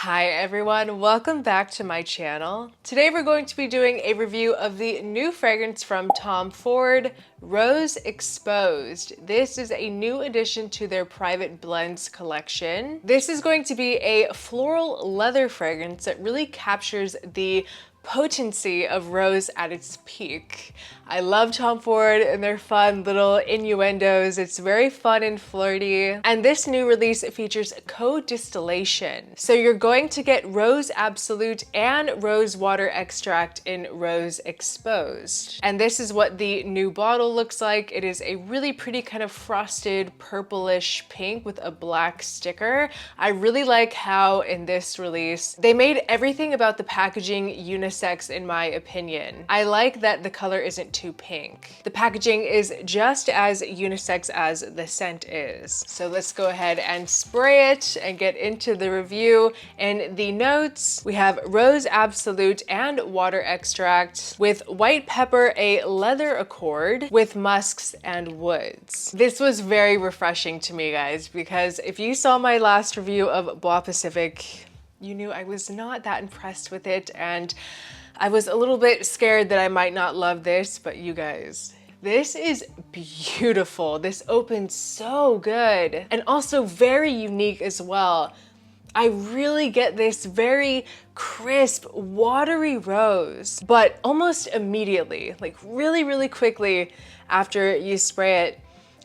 Hi everyone, welcome back to my channel. Today we're going to be doing a review of the new fragrance from Tom Ford, Rose Exposed. This is a new addition to their Private Blends collection. This is going to be a floral leather fragrance that really captures the potency of rose at its peak. I love Tom Ford and their fun little innuendos. It's very fun and flirty. And this new release features co-distillation. So you're going to get Rose Absolute and Rose Water Extract in Rose Exposed. And this is what the new bottle looks like. It is a really pretty kind of frosted purplish pink with a black sticker. I really like how in this release, they made everything about the packaging unisex in my opinion. I like that the color isn't too pink. The packaging is just as unisex as the scent is. So let's go ahead and spray it and get into the review. In the notes, we have Rose Absolute and Water Extract with white pepper, a leather accord with musks and woods. This was very refreshing to me, guys, because if you saw my last review of Bois Pacific, you knew I was not that impressed with it, and I was a little bit scared that I might not love this, but you guys, this is beautiful. This opens so good and also very unique as well. I really get this very crisp, watery rose, but almost immediately, like really quickly after you spray it,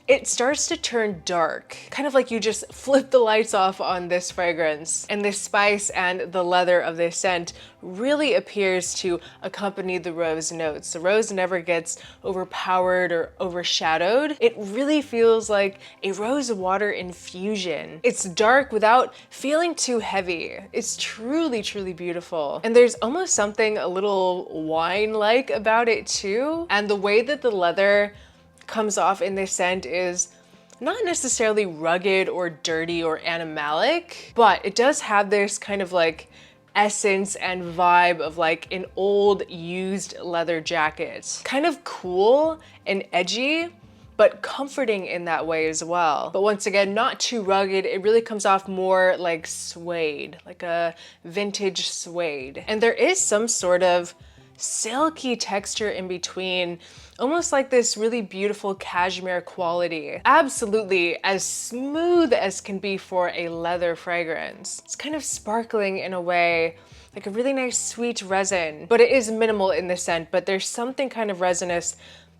it starts to turn dark, kind of like you just flip the lights off on this fragrance. And the spice and the leather of this scent really appears to accompany the rose notes. The rose never gets overpowered or overshadowed. It really feels like a rose water infusion. It's dark without feeling too heavy. It's truly beautiful. And there's almost something a little wine-like about it too. And the way that the leather comes off in this scent is not necessarily rugged or dirty or animalic, but it does have this kind of like essence and vibe of like an old used leather jacket. Kind of cool and edgy, but comforting in that way as well. But once again, not too rugged. It really comes off more like suede, like a vintage suede. And there is some sort of silky texture in between, almost like this really beautiful cashmere quality. Absolutely as smooth as can be for a leather fragrance. It's kind of sparkling in a way, like a really nice sweet resin, but it is minimal in the scent, but there's something kind of resinous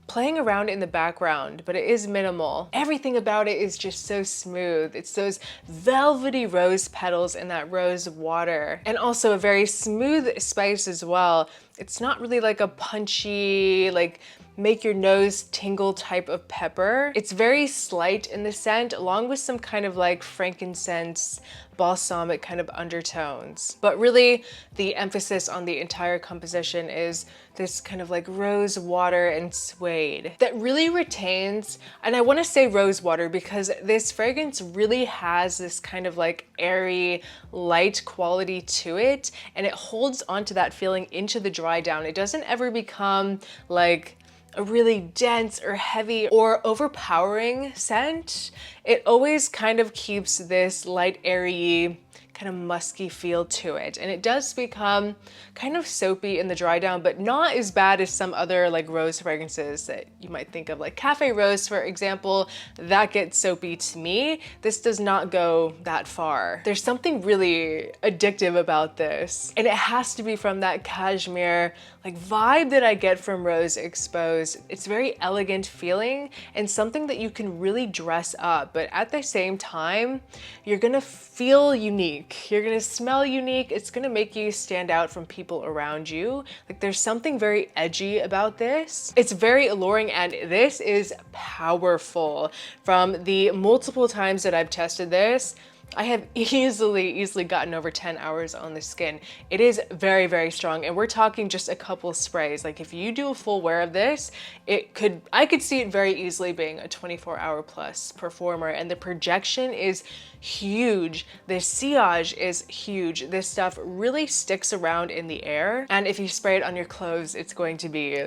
playing around in the background, but it is minimal. Everything about it is just so smooth. It's those velvety rose petals and that rose water, and also a very smooth spice as well. It's not really like a punchy, like make your nose tingle type of pepper. It's very slight in the scent, along with some kind of like frankincense, balsamic kind of undertones. But really the emphasis on the entire composition is this kind of like rose water and suede that really retains, and I want to say rose water because this fragrance really has this kind of like airy, light quality to it, and it holds onto that feeling into the dry down. It doesn't ever become like a really dense or heavy or overpowering scent. It always kind of keeps this light, airy, kind of musky feel to it. And it does become kind of soapy in the dry down, but not as bad as some other like rose fragrances that you might think of, like Cafe Rose, for example. That gets soapy to me. This does not go that far. There's something really addictive about this. And it has to be from that cashmere like vibe that I get from Rose Exposed. It's very elegant feeling and something that you can really dress up, but at the same time, you're gonna feel unique. You're gonna smell unique. It's gonna make you stand out from people around you. Like there's something very edgy about this. It's very alluring, and this is powerful. From the multiple times that I've tested this, I have easily gotten over 10 hours on the skin. It is very strong, and we're talking just a couple sprays. Like if you do a full wear of this, I could see it very easily being a 24-hour plus performer, and the projection is huge. The sillage is huge. This stuff really sticks around in the air, and if you spray it on your clothes, it's going to be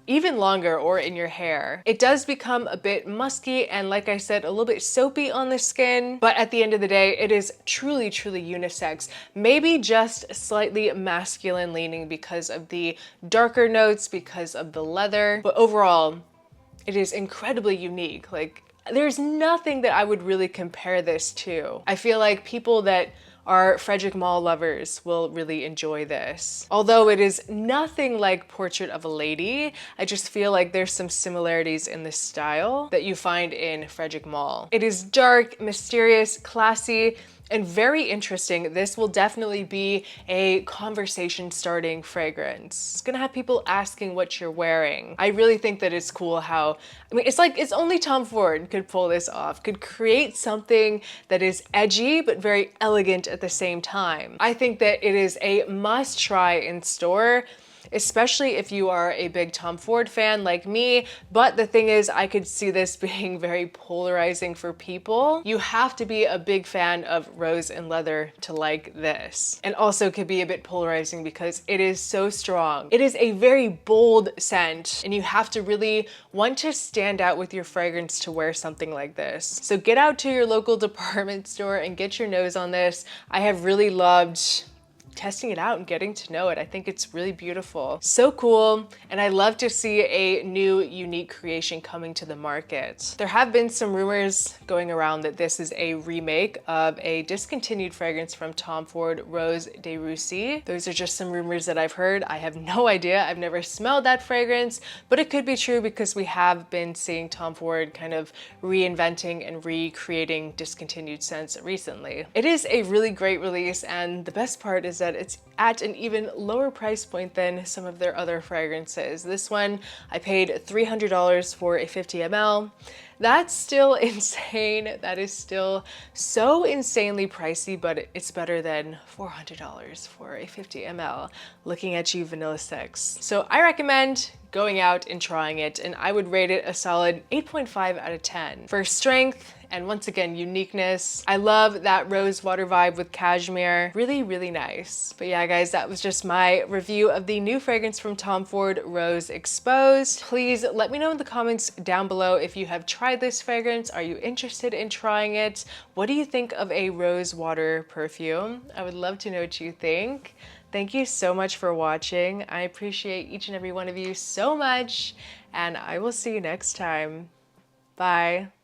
even longer or in your hair. It does become a bit musky and, like I said, a little bit soapy on the skin, but at the end of the day, it is truly, truly unisex. Maybe just slightly masculine leaning because of the darker notes, because of the leather, but overall, it is incredibly unique. Like, there's nothing that I would really compare this to. I feel like people that are Frederic Malle lovers will really enjoy this. Although it is nothing like Portrait of a Lady, I just feel like there's some similarities in the style that you find in Frederic Malle. It is dark, mysterious, classy, and very interesting. This will definitely be a conversation starting fragrance. It's gonna have people asking what you're wearing. I really think that it's cool how, I mean, it's like, it's only Tom Ford could pull this off, could create something that is edgy, but very elegant at the same time. I think that it is a must try in store, especially if you are a big Tom Ford fan like me. But the thing is, I could see this being very polarizing for people. You have to be a big fan of rose and leather to like this. And also could be a bit polarizing because it is so strong. It is a very bold scent, and you have to really want to stand out with your fragrance to wear something like this. So get out to your local department store and get your nose on this. I have really loved testing it out and getting to know it. I think it's really beautiful. So cool, and I love to see a new unique creation coming to the market. There have been some rumors going around that this is a remake of a discontinued fragrance from Tom Ford, Rose de Russie. Those are just some rumors that I've heard. I have no idea. I've never smelled that fragrance, but it could be true because we have been seeing Tom Ford kind of reinventing and recreating discontinued scents recently. It is a really great release, and the best part is that it's at an even lower price point than some of their other fragrances. This one, I paid $300 for a 50 ml. That's still insane. That is still so insanely pricey, but it's better than $400 for a 50 ml. Looking at you, Vanilla Sex. So I recommend going out and trying it, and I would rate it a solid 8.5 out of 10. For strength, and once again, uniqueness. I love that rose water vibe with cashmere. Really, really nice. But yeah, guys, that was just my review of the new fragrance from Tom Ford, Rose Exposed. Please let me know in the comments down below if you have tried this fragrance. Are you interested in trying it? What do you think of a rose water perfume? I would love to know what you think. Thank you so much for watching. I appreciate each and every one of you so much, and I will see you next time. Bye.